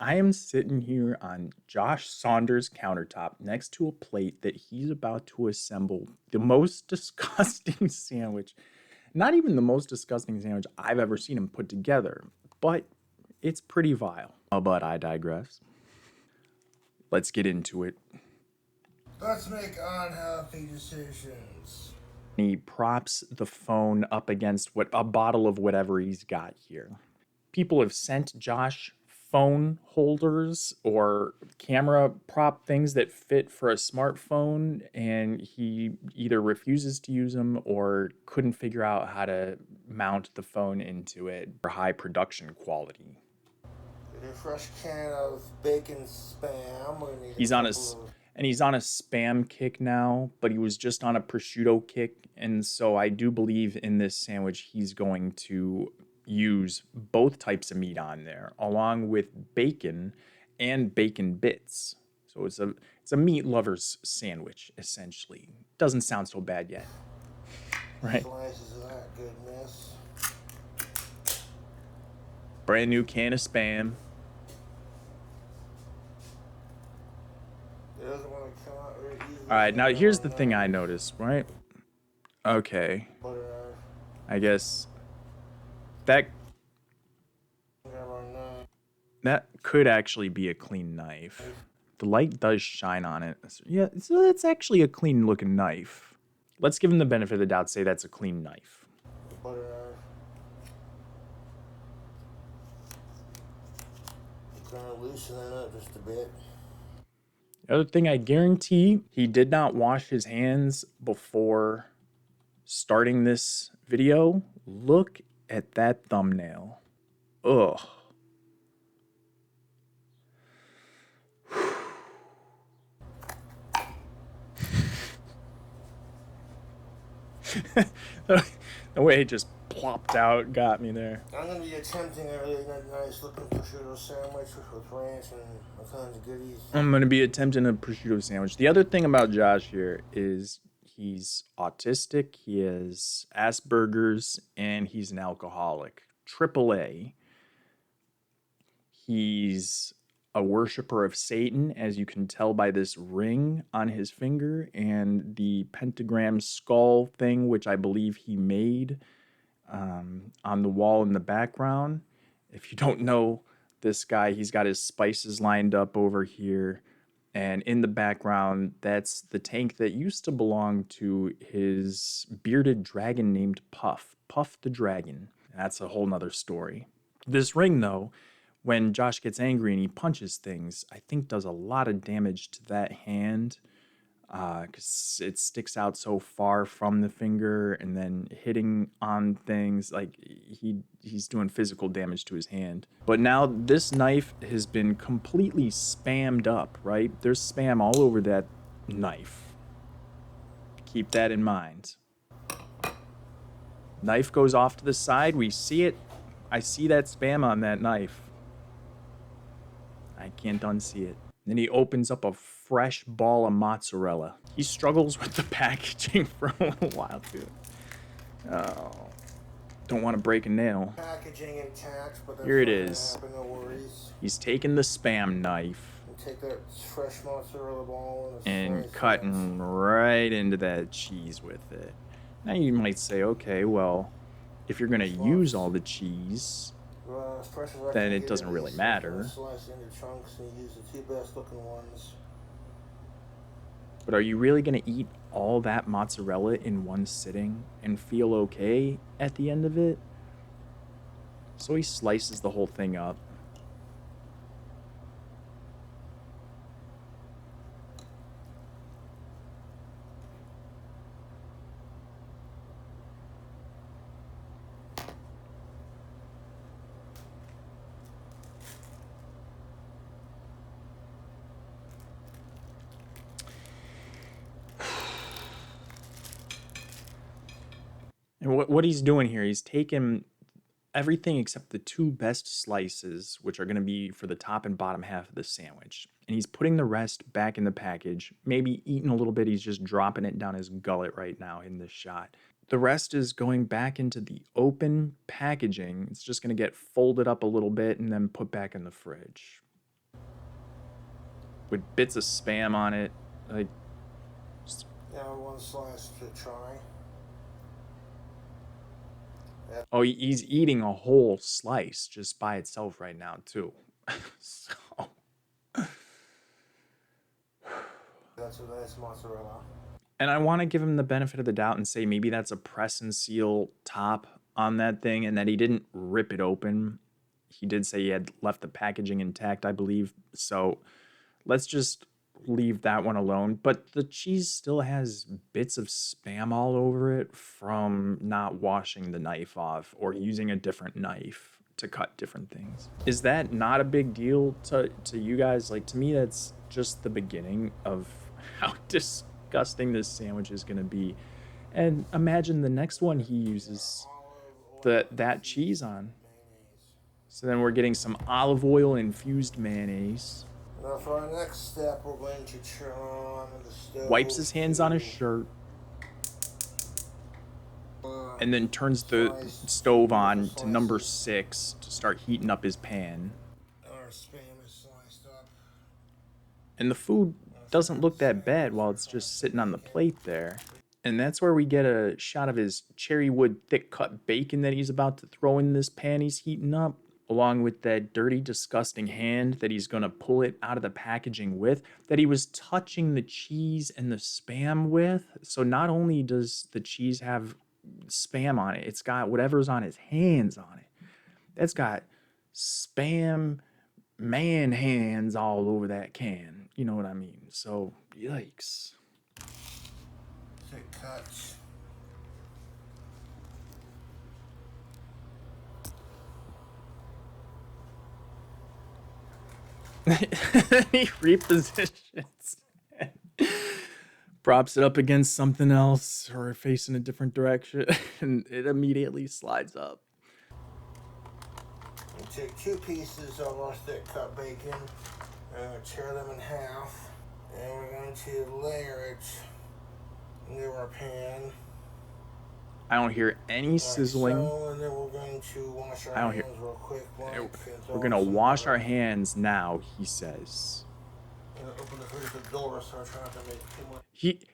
I am sitting here on Josh Saunders' countertop next to a plate that he's about to assemble the most disgusting sandwich. Not even the most disgusting sandwich I've ever seen him put together, but it's pretty vile. But I digress. Let's get into it. Let's make unhealthy decisions. He props the phone up against a bottle of whatever he's got here. People have sent Josh phone holders or camera prop things that fit for a smartphone, and he either refuses to use them or couldn't figure out how to mount the phone into it for high production quality. Get a fresh can of bacon spam. We're gonna need He's on a spam kick now, but he was just on a prosciutto kick, and so I do believe in this sandwich he's going to use both types of meat on there, along with bacon and bacon bits. So it's a meat lover's sandwich, essentially. Doesn't sound so bad yet, right? Slices of that goodness. Brand new can of spam. It doesn't want to come out very easily. All right, now here's the thing I noticed, right? Okay, I guess that could actually be a clean knife. The light does shine on it. Yeah, so that's actually a clean looking knife. Let's give him the benefit of the doubt, say that's a clean knife. Kind of loosen that up just a bit. The other thing I guarantee, he did not wash his hands before starting this video. Look at that thumbnail. Ugh. The way it just plopped out got me there. I'm going to be attempting a really nice looking prosciutto sandwich with ranch and all kinds of goodies. I'm going to be attempting a prosciutto sandwich. The other thing about Josh here is he's autistic, he has Asperger's, and he's an alcoholic. AAA. He's a worshiper of Satan, as you can tell by this ring on his finger and the pentagram skull thing, which I believe he made on the wall in the background. If you don't know this guy, he's got his spices lined up over here. And in the background, that's the tank that used to belong to his bearded dragon named Puff. Puff the Dragon. That's a whole nother story. This ring, though, when Josh gets angry and he punches things, I think does a lot of damage to that hand because it sticks out so far from the finger, and then hitting on things, like he's doing physical damage to his hand. But now this knife has been completely spammed up, right? There's spam all over that knife. Keep that in mind. Knife goes off to the side. We see it. I see that spam on that knife. I can't unsee it. Then he opens up a fresh ball of mozzarella. He struggles with the packaging for a little while, too. Oh, don't want to break a nail. Packaging intact, but that's here it not is. gonna happen, no worries. He's taking the spam knife And take that fresh mozzarella ball and cutting right into that cheese with it. Now you might say, okay, well, if you're gonna use all the cheese, then it doesn't really matter. Slice into chunks and use the two best looking ones. But are you really going to eat all that mozzarella in one sitting and feel okay at the end of it? So he slices the whole thing up. And what he's doing here, he's taking everything except the two best slices, which are going to be for the top and bottom half of the sandwich. And he's putting the rest back in the package, maybe eating a little bit. He's just dropping it down his gullet right now in this shot. The rest is going back into the open packaging. It's just going to get folded up a little bit and then put back in the fridge. with bits of Spam on it. Like, now one slice to try. oh, he's eating a whole slice just by itself right now, too. So. That's mozzarella. And I want to give him the benefit of the doubt and say maybe that's a press and seal top on that thing and that he didn't rip it open. He did say he had left the packaging intact, I believe. So let's just leave that one alone. But the cheese still has bits of Spam all over it from not washing the knife off or using a different knife to cut different things. Is that not a big deal to you guys? Like, to me, that's just the beginning of how disgusting this sandwich is going to be. And imagine the next one he uses that cheese on. So then we're getting some olive oil infused mayonnaise. Now for our next step, we're going to turn on the stove. Wipes his hands on his shirt. And then turns the stove on to number 6 to start heating up his pan. Our Spam is sliced up. And the food doesn't look that bad while it's just sitting on the plate there. And that's where we get a shot of his cherry wood thick cut bacon that he's about to throw in this pan he's heating up, along with that dirty, disgusting hand that he's going to pull it out of the packaging with, that he was touching the cheese and the Spam with. So not only does the cheese have Spam on it, it's got whatever's on his hands on it. That's got Spam man hands all over that can. You know what I mean? So, yikes. Thick cuts. He repositions. Props it up against something else or facing a different direction, and it immediately slides up. We take 2 pieces of our thick cut bacon and tear them in half, and we're going to layer it into our pan. I don't hear any sizzling. So, and then we're going to wash our hands real quick. We're going to wash our hands now, he says. Open the door, so I try not to make too much.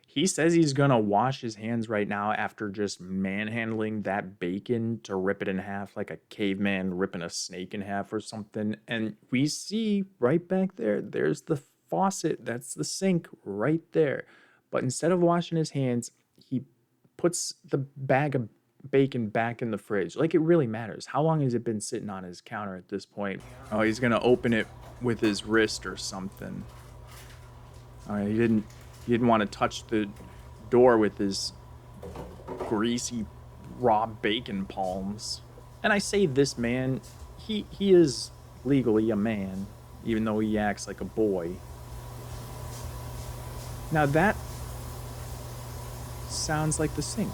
He says he's going to wash his hands right now after just manhandling that bacon to rip it in half like a caveman ripping a snake in half or something. And we see right back there, there's the faucet. That's the sink right there. But instead of washing his hands, he puts the bag of bacon back in the fridge. Like it really matters. How long has it been sitting on his counter at this point? Oh, he's going to open it with his wrist or something. All right, he didn't want to touch the door with his greasy raw bacon palms. And I say this man, he is legally a man, even though he acts like a boy. Now that sounds like the sink.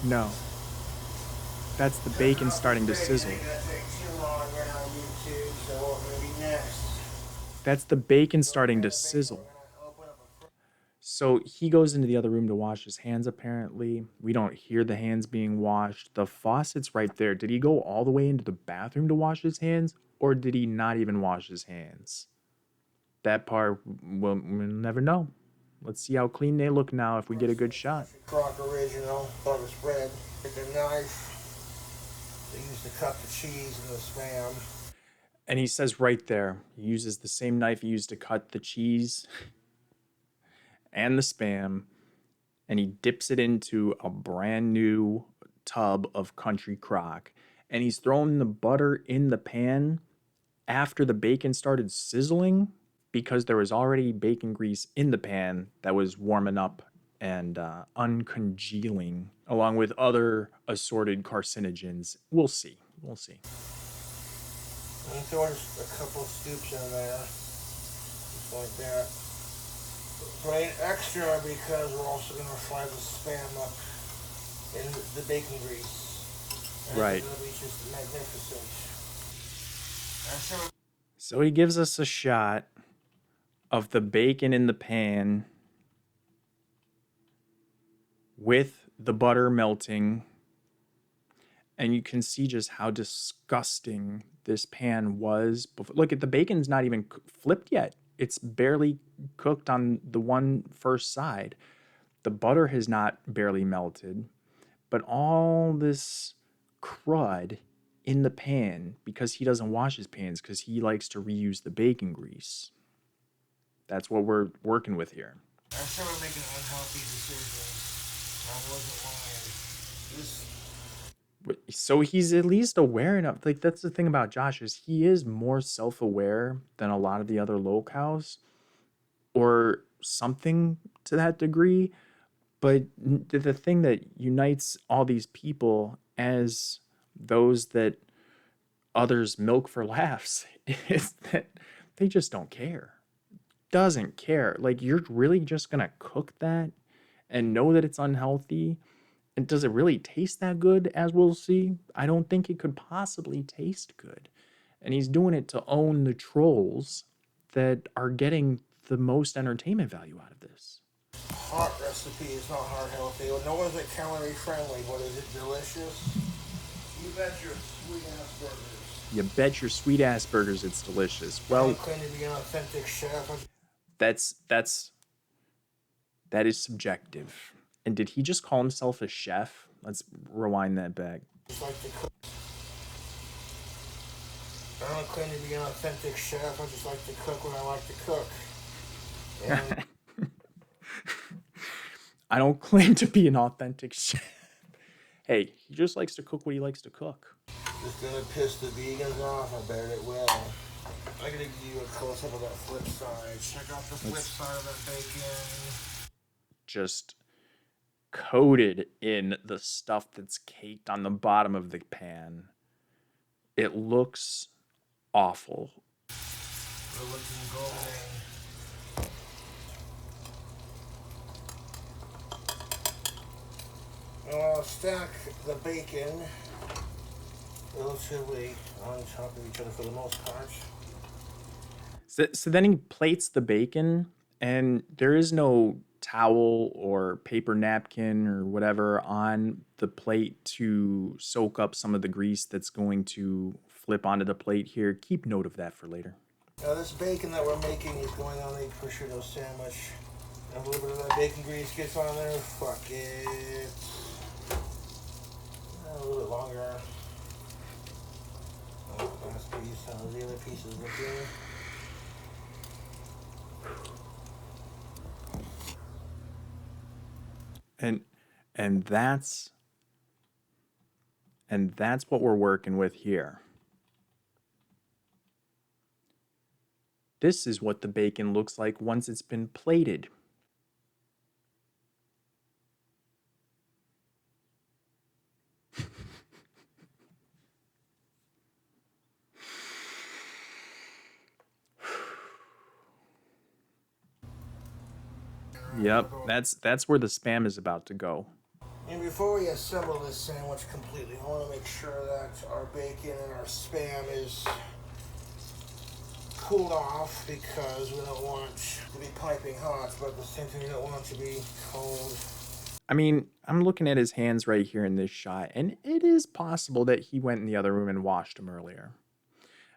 No. That's the bacon starting to sizzle. That's the bacon starting to sizzle. So he goes into the other room to wash his hands, apparently. We don't hear the hands being washed. The faucet's right there. Did he go all the way into the bathroom to wash his hands? Or did he not even wash his hands? That part, we'll never know. Let's see how clean they look now if we get a good shot. Crock original, butter spread. Take a knife. They use to cut the cheese and the Spam. And he says right there, he uses the same knife he used to cut the cheese and the Spam, and he dips it into a brand new tub of country crock. And he's throwing the butter in the pan after the bacon started sizzling, because there was already bacon grease in the pan that was warming up and uncongealing, along with other assorted carcinogens. We'll see. We'll see. And throw just a couple of scoops in there, just like that. Right extra because we're also going to fry the Spam up in the bacon grease. And right. it's going to be just magnificent. So he gives us a shot of the bacon in the pan with the butter melting. And you can see just how disgusting this pan was. Look at the bacon's not even flipped yet. It's barely cooked on the one first side. The butter has not barely melted. But all this crud in the pan because he doesn't wash his pans because he likes to reuse the bacon grease. That's what we're working with here. I started making unhealthy decisions. I wasn't lying. So he's at least aware enough. Like, that's the thing about Josh, is he is more self-aware than a lot of the other locals, or something to that degree. But the thing that unites all these people as those that others milk for laughs is that they just don't care. Doesn't care. Like, you're really just gonna cook that and know that it's unhealthy? And does it really taste that good, as we'll see? I don't think it could possibly taste good. And he's doing it to own the trolls that are getting the most entertainment value out of this. Hot recipe is not heart healthy. Nor is it calorie friendly, but is it delicious? You bet your sweet ass burgers. You bet your sweet ass burgers it's delicious. Well, I claim to be an authentic chef. That is subjective. And did he just call himself a chef? Let's rewind that back. Just like to cook. I don't claim to be an authentic chef. I just like to cook when I like to cook. And I don't claim to be an authentic chef. Hey, he just likes to cook what he likes to cook. It's gonna piss the vegans off. I bet it will. I'm gonna give you a close up of that flip side. Check out the flip side of that bacon. Just coated in the stuff that's caked on the bottom of the pan. It looks awful. We're looking golden. I'll stack the bacon relatively on top of each other for the most part. So then he plates the bacon, and there is no towel or paper napkin or whatever on the plate to soak up some of the grease that's going to flip onto the plate here. Keep note of that for later. Now this bacon that we're making is going on a prosciutto sandwich. And a little bit of that bacon grease gets on there. Fuck it. A little bit longer. Oh, last piece. How the other pieces looking. And that's what we're working with here. This is what the bacon looks like once it's been plated. Yep, that's where the spam is about to go. And before we assemble this sandwich completely, I want to make sure that our bacon and our spam is cooled off, because we don't want to be piping hot, but at the same time we don't want it to be cold. I mean, I'm looking at his hands right here in this shot, and it is possible that he went in the other room and washed them earlier.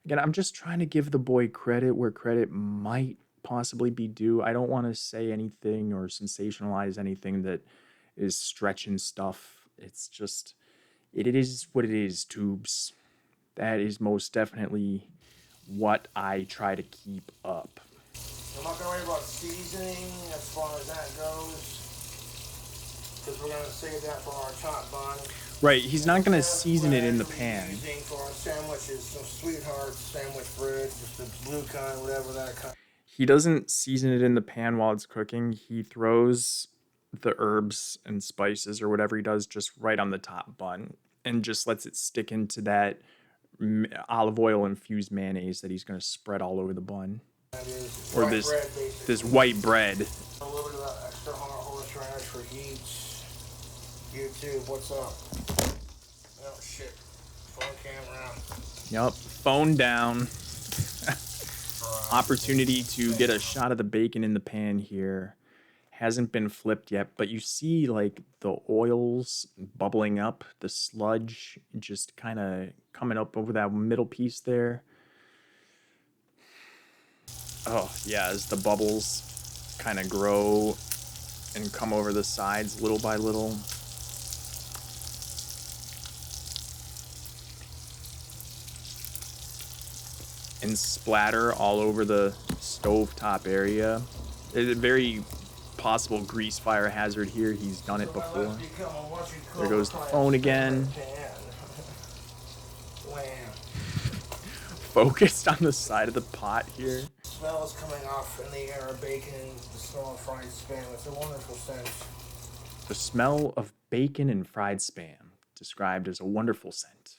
Again, I'm just trying to give the boy credit where credit might possibly be due. I don't want to say anything or sensationalize anything that is stretching stuff. It's just, it is what it is, tubes. That is most definitely what I try to keep up. I'm not going to worry about seasoning as far as that goes, because we're going to save that for our top bun. Right, he's not going to season it in the pan. Using for our sandwiches some Sweetheart sandwich bread, just the blue kind, whatever that kind. He doesn't season it in the pan while it's cooking. He throws the herbs and spices or whatever he does just right on the top bun and just lets it stick into that olive oil infused mayonnaise that he's going to spread all over the bun. That is or white this bread, basically. This white bread. A little bit of that extra hot horseradish for heat. YouTube, what's up? Oh shit, phone camera. Yep, phone down. opportunity to get a shot of the bacon in the pan here. Hasn't been flipped yet, but you see like the oils bubbling up, the sludge just kind of coming up over that middle piece there. Oh yeah, as the bubbles kind of grow and come over the sides little by little. And splatter all over the stovetop area. It's a very possible grease fire hazard here. He's done it before. There goes the phone again. Focused on the side of the pot here. The smell is coming off in the air of bacon, the smell of fried spam. It's a wonderful scent. The smell of bacon and fried spam, described as a wonderful scent.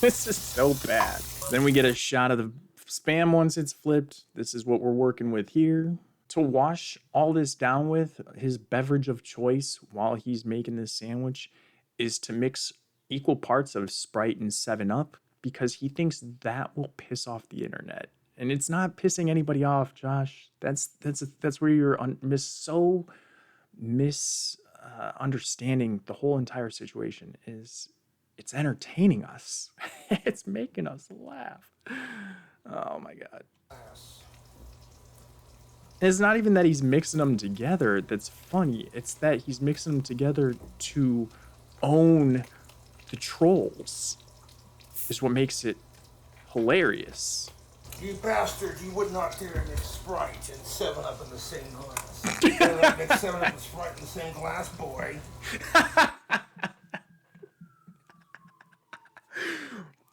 This is so bad. Then we get a shot of the spam once it's flipped. This is what we're working with here. To wash all this down with, his beverage of choice while he's making this sandwich is to mix equal parts of Sprite and 7-Up because he thinks that will piss off the internet. And it's not pissing anybody off, Josh. That's where you're misunderstanding the whole entire situation. Is it's entertaining us. It's making us laugh. Oh my God. And it's not even that he's mixing them together that's funny. It's that he's mixing them together to own the trolls. Is what makes it hilarious. You bastard, you would not dare mix Sprite and 7-Up in the same glass. You better not mix 7-Up and Sprite in the same glass, boy.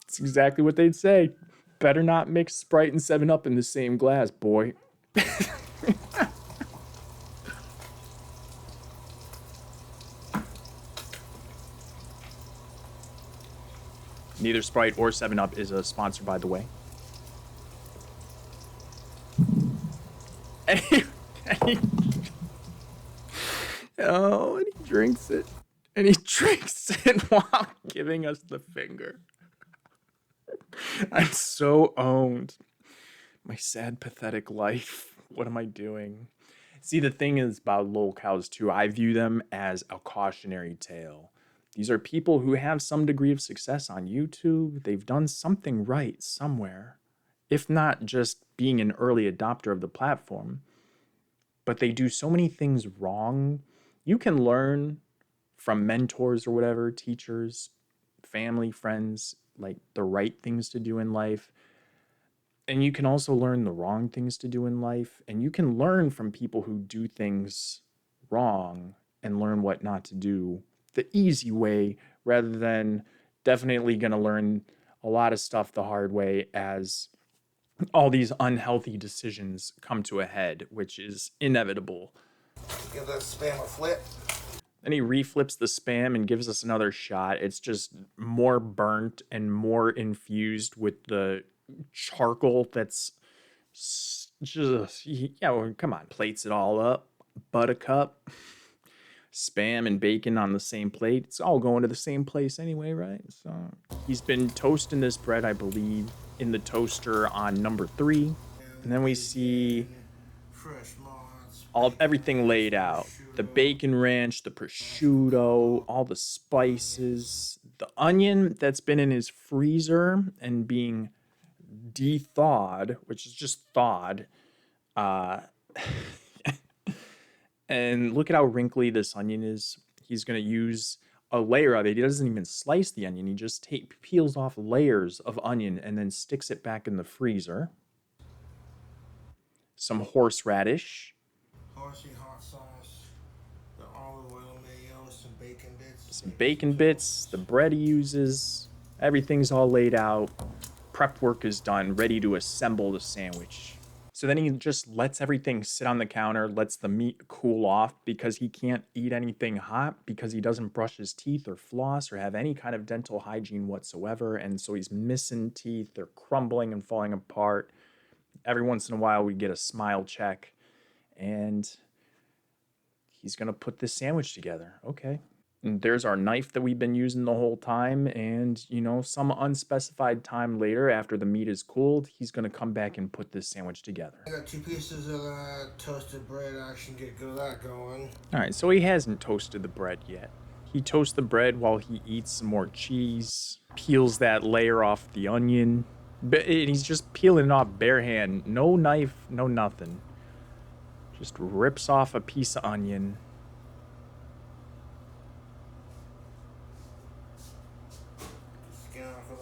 That's exactly what they'd say. Better not mix Sprite and 7-Up in the same glass, boy. Neither Sprite or 7-Up is a sponsor, by the way. And he drinks it. And he drinks it while giving us the finger. I'm so owned. My sad, pathetic life. What am I doing? See, the thing is about lol cows too. I view them as a cautionary tale. These are people who have some degree of success on YouTube. They've done something right somewhere, if not just being an early adopter of the platform. But they do so many things wrong. You can learn from mentors or whatever, teachers, family, friends, like the right things to do in life. And you can also learn the wrong things to do in life. And you can learn from people who do things wrong and learn what not to do the easy way, rather than definitely going to learn a lot of stuff the hard way as all these unhealthy decisions come to a head, which is inevitable. Give that spam a flip. Then he reflips the spam and gives us another shot. It's just more burnt and more infused with the charcoal that's just, yeah, well, come on, plates it all up. Buttercup, spam and bacon on the same plate. It's all going to the same place anyway, right? So he's been toasting this bread, I believe, in the toaster on number 3. And then we see everything laid out. The bacon ranch, the prosciutto, all the spices, the onion that's been in his freezer and being de-thawed, which is just thawed. And look at how wrinkly this onion is. He's going to use a layer of it. He doesn't even slice the onion. He just peels off layers of onion and then sticks it back in the freezer. Some horseradish. Horsey hot sauce, the olive oil mayo, some bacon bits. Some bacon bits, the bread he uses. Everything's all laid out. Prep work is done, ready to assemble the sandwich. So then he just lets everything sit on the counter, lets the meat cool off because he can't eat anything hot because he doesn't brush his teeth or floss or have any kind of dental hygiene whatsoever. And so he's missing teeth. They're crumbling and falling apart. Every once in a while we get a smile check and he's going to put this sandwich together. Okay. And there's our knife that we've been using the whole time. And, you know, some unspecified time later, after the meat is cooled, he's going to come back and put this sandwich together. I got 2 pieces of toasted bread. I can get that going. All right, so he hasn't toasted the bread yet. He toasts the bread while he eats some more cheese, peels that layer off the onion. And he's just peeling it off bare hand. No knife, no nothing. Just rips off a piece of onion. Skin off of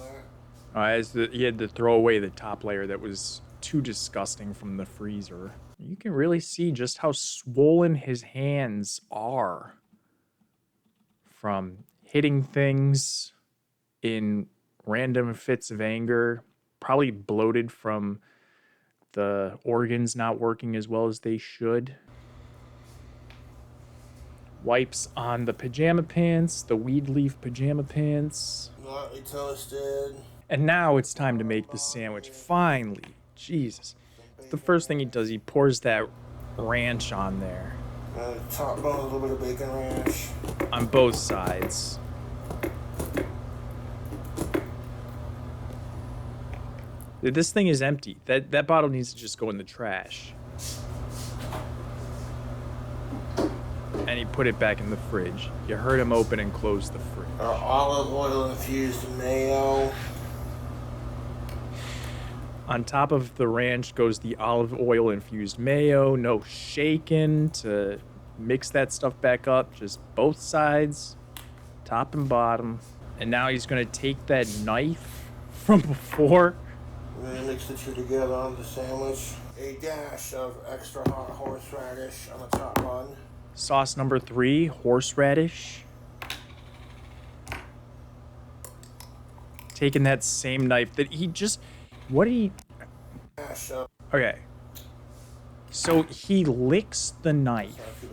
that. He had to throw away the top layer that was too disgusting from the freezer. You can really see just how swollen his hands are from hitting things in random fits of anger, probably bloated from the organs not working as well as they should. Wipes on the pajama pants, the weed leaf pajama pants. Lightly toasted. And now it's time to make the sandwich. Finally, Jesus. The first thing he does, he pours that ranch on there. Top bone, a little bit of bacon ranch. On both sides. This thing is empty. That bottle needs to just go in the trash. And he put it back in the fridge. You heard him open and close the fridge. Our olive oil infused mayo. On top of the ranch goes the olive oil infused mayo. No shaking to mix that stuff back up. Just both sides, top and bottom. And now he's going to take that knife from before. We're going to mix the two together on the sandwich. A dash of extra hot horseradish on the top bun. Sauce number 3, horseradish. Taking that same knife that he just... What did he... Okay. So he licks the knife.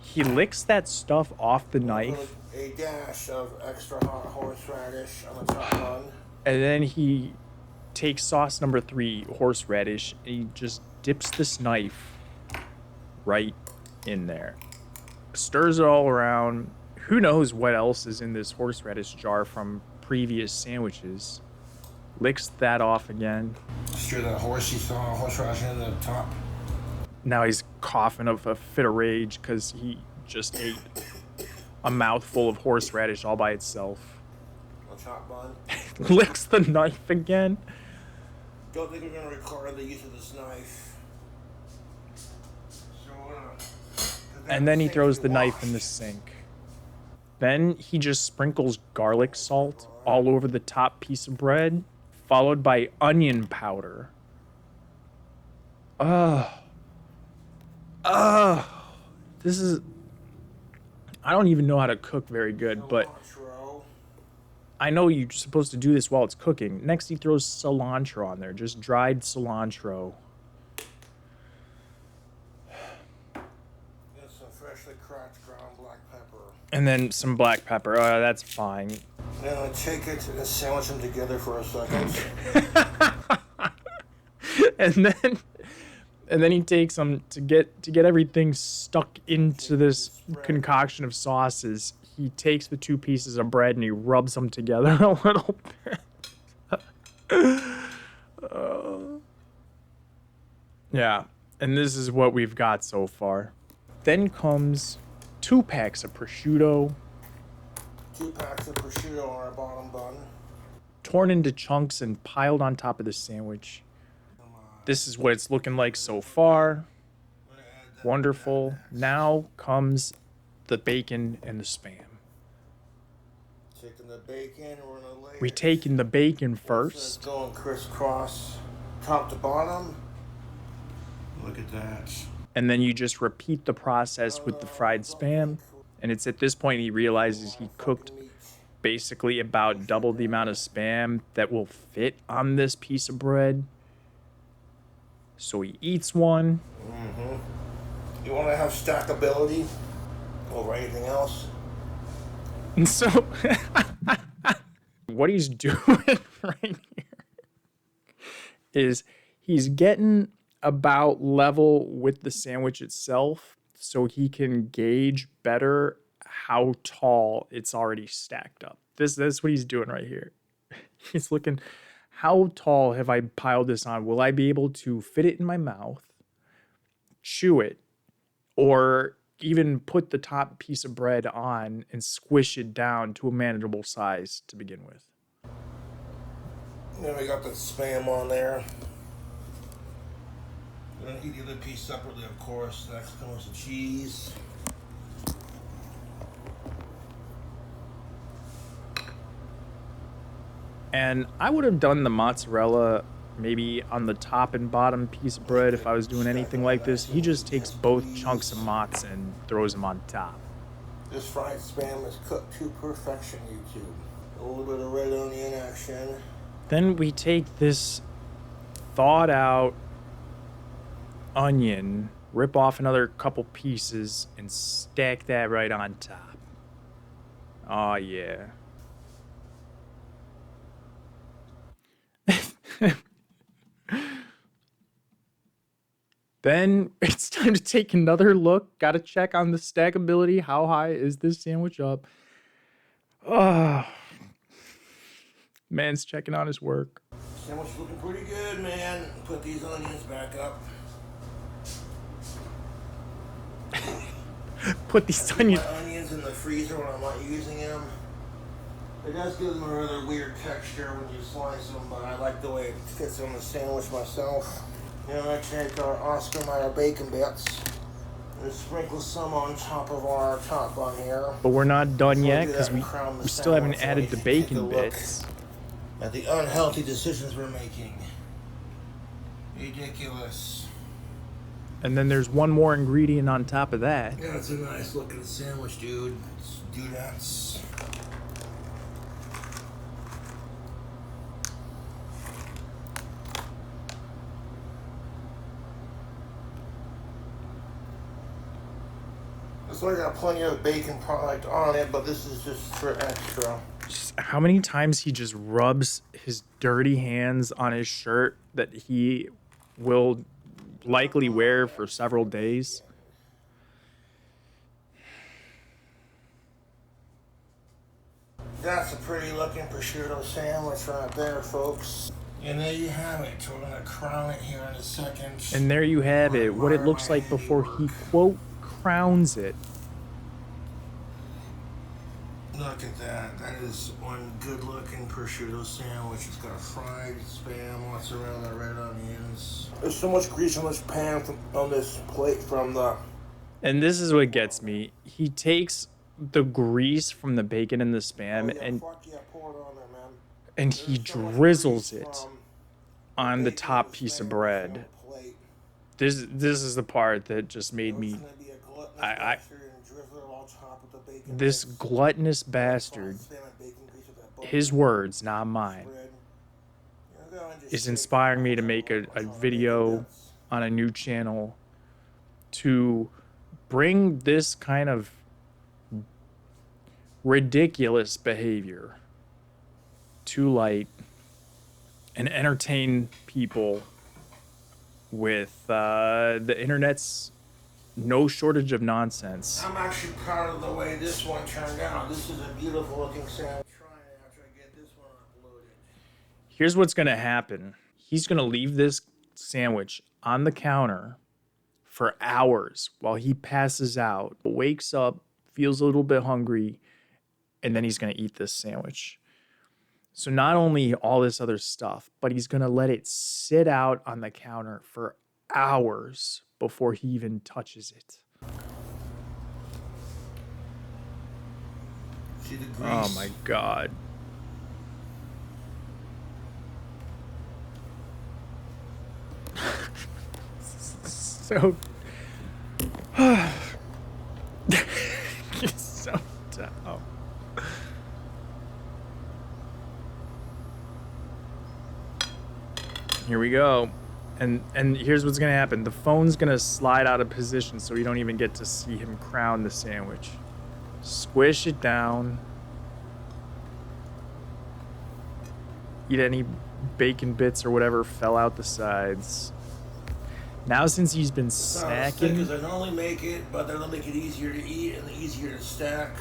He licks that stuff off the knife. A dash of extra hot horseradish on the top bun. And then he takes sauce number 3, horseradish, and he just dips this knife right in there. Stirs it all around. Who knows what else is in this horseradish jar from previous sandwiches. Licks that off again. Stir that horseradish in the top. Now he's coughing up a fit of rage because he just ate a mouthful of horseradish all by itself. Top bun. Licks the knife again. Don't think we're going to record the use of this knife. So and then he throws the knife in the sink. Then he just sprinkles garlic salt all over the top piece of bread, followed by onion powder. This is... I don't even know how to cook very good, but I know you're supposed to do this while it's cooking. Next, he throws cilantro on there, just dried cilantro. Some freshly cracked ground black pepper. And then some black pepper. That's fine. Then I take it and sandwich them together for a second. and then he takes them to get everything stuck into this concoction of sauces. He takes the 2 pieces of bread and he rubs them together a little bit. Yeah, and this is what we've got so far. Then comes 2 packs of prosciutto. 2 packs of prosciutto on our bottom bun. Torn into chunks and piled on top of the sandwich. This is what it's looking like so far. Wonderful. Now comes the bacon and the Spam. Taking the bacon, we're gonna lay We're taking the bacon first. Going crisscross, top to bottom. Look at that. And then you just repeat the process with the fried Spam. And it's at this point he realizes he cooked basically about double the amount of Spam that will fit on this piece of bread. So he eats one. Mm-hmm. You want to have stackability over anything else? And so, what he's doing right here is he's getting about level with the sandwich itself. so he can gauge better how tall it's already stacked up. That's what he's doing right here. He's looking, how tall have I piled this on? Will I be able to fit it in my mouth, chew it, or even put the top piece of bread on and squish it down to a manageable size to begin with? Then we got the Spam on there. I'm gonna eat the other piece separately, of course. Next comes the cheese. And I would have done the mozzarella maybe on the top and bottom piece of bread if I was doing anything like this. He just takes both chunks of mozz and throws them on top. This fried Spam is cooked to perfection, YouTube. A little bit of red onion action. Then we take this thawed out onion, rip off another couple pieces, and stack that right on top. Oh, yeah. Then it's time to take another look. Got to check on the stackability. How high is this sandwich up? Oh, man's checking on his work. Sandwich looking pretty good, man. Put these onions back up. Put these onions. My onions in the freezer when I'm not using them. It does give them a rather weird texture when you slice them, but I like the way it fits on the sandwich myself. Now I take our Oscar Mayer bacon bits and sprinkle some on top of our top bun here. But we're not done yet because we still haven't added the bacon bits. At the unhealthy decisions we're making. Ridiculous. And then there's one more ingredient on top of that. Yeah, it's a nice looking sandwich, dude. Let's do that. So I got plenty of bacon product on it, but this is just for extra. Just how many times he just rubs his dirty hands on his shirt that he will likely wear for several days. That's a pretty looking prosciutto sandwich right there, folks. And there you have it. We're gonna crown it here in a second. And there you have it, what it looks like before he, quote, crowns it. Look at that. That is one good looking prosciutto sandwich. It's got fried Spam, mozzarella, red onions. There's so much grease on this pan on this plate from the... And this is what gets me. He takes the grease from the bacon and the Spam and he drizzles it on the top piece of bread. This is the part that just made me... This gluttonous bastard, his words, not mine, is inspiring me to make a video on a new channel to bring this kind of ridiculous behavior to light and entertain people with the internet's no shortage of nonsense. I'm actually proud of the way this one turned out. This is a beautiful looking sandwich. Try it after I get this one uploaded. Here's what's gonna happen. He's gonna leave this sandwich on the counter for hours while he passes out, wakes up, feels a little bit hungry, and then he's gonna eat this sandwich. So not only all this other stuff, but he's gonna let it sit out on the counter for hours before he even touches it. See the grease? Oh my God. So he's so dumb. Here we go. And here's what's gonna happen. The phone's gonna slide out of position so you don't even get to see him crown the sandwich. Squish it down. Eat any bacon bits or whatever fell out the sides. Now since he's been It's not as thick as snacking, I normally make it, but that'll make it easier to eat and easier to stack.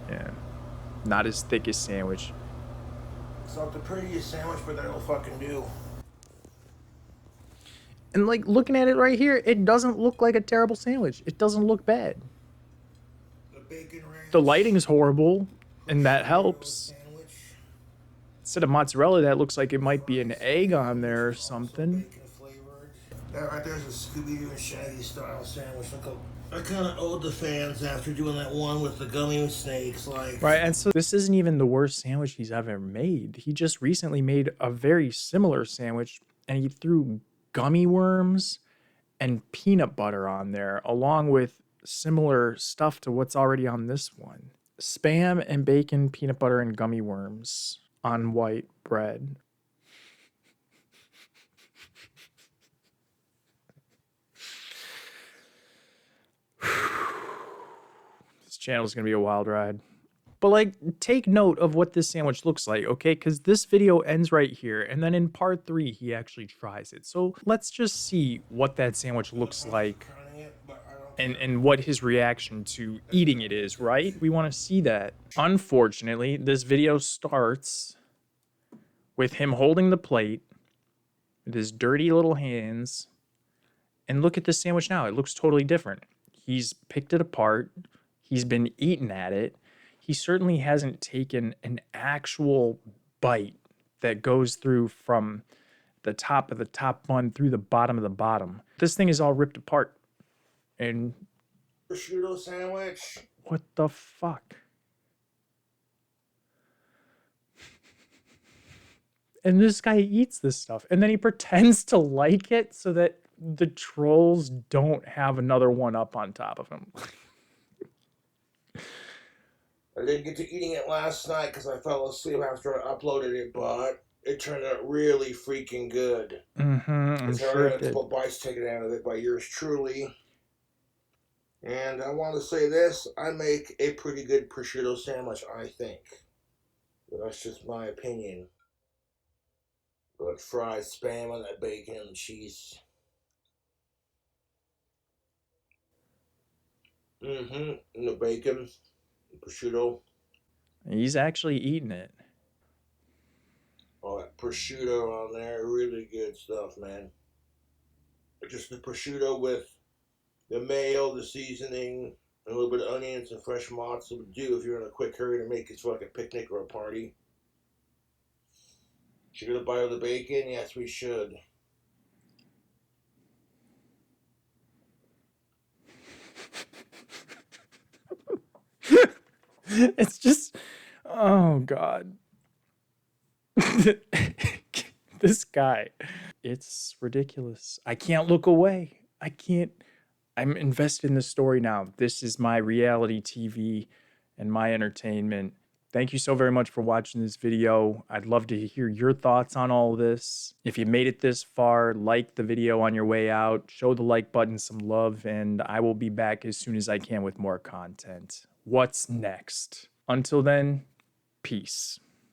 yeah, not as thick as sandwich. It's not the prettiest sandwich, but that'll fucking do. And like looking at it right here, it doesn't look like a terrible sandwich. It doesn't look bad. The bacon ranch. The lighting is horrible, and that helps. Sandwich. Instead of mozzarella, that looks like it might be an egg on there or something. Bacon flavored. That right there's a Scooby-Doo and Shaggy style sandwich. I kind of owed the fans after doing that one with the gummy snakes. Like, Right, and so this isn't even the worst sandwich he's ever made. He just recently made a very similar sandwich, and he threw gummy worms and peanut butter on there, along with similar stuff to what's already on this one. Spam and bacon, peanut butter, and gummy worms on white bread. This channel is going to be a wild ride. But like, take note of what this sandwich looks like, okay? Because this video ends right here, and then in part 3, he actually tries it. So let's just see what that sandwich looks like and what his reaction to eating it is, right? We want to see that. Unfortunately, this video starts with him holding the plate with his dirty little hands. And look at this sandwich now. It looks totally different. He's picked it apart. He's been eating at it. He certainly hasn't taken an actual bite that goes through from the top of the top bun through the bottom of the bottom. This thing is all ripped apart. And prosciutto sandwich. what the fuck? And this guy eats this stuff. And then he pretends to like it so that the trolls don't have another one up on top of him. I didn't get to eating it last night because I fell asleep after I uploaded it, but it turned out really freaking good. I'm sure it did. A couple bites taken out of it by yours truly. And I want to say this, I make a pretty good prosciutto sandwich, I think. But that's just my opinion. But fried spam on that bacon and cheese. And the bacon, the prosciutto. He's actually eating it. All that prosciutto on there, really good stuff, man. Just the prosciutto with the mayo, the seasoning, and a little bit of onions and fresh mozz would do if you're in a quick hurry to make it for like a picnic or a party. Should we get a bite of the bacon? Yes, we should. It's just, oh God. This guy, it's ridiculous. I can't look away. I can't. I'm invested in the story now. This is my reality TV and my entertainment. Thank you so very much for watching this video. I'd love to hear your thoughts on all this. If you made it this far, like the video on your way out, show the like button some love, and I will be back as soon as I can with more content. What's next? Until then, peace.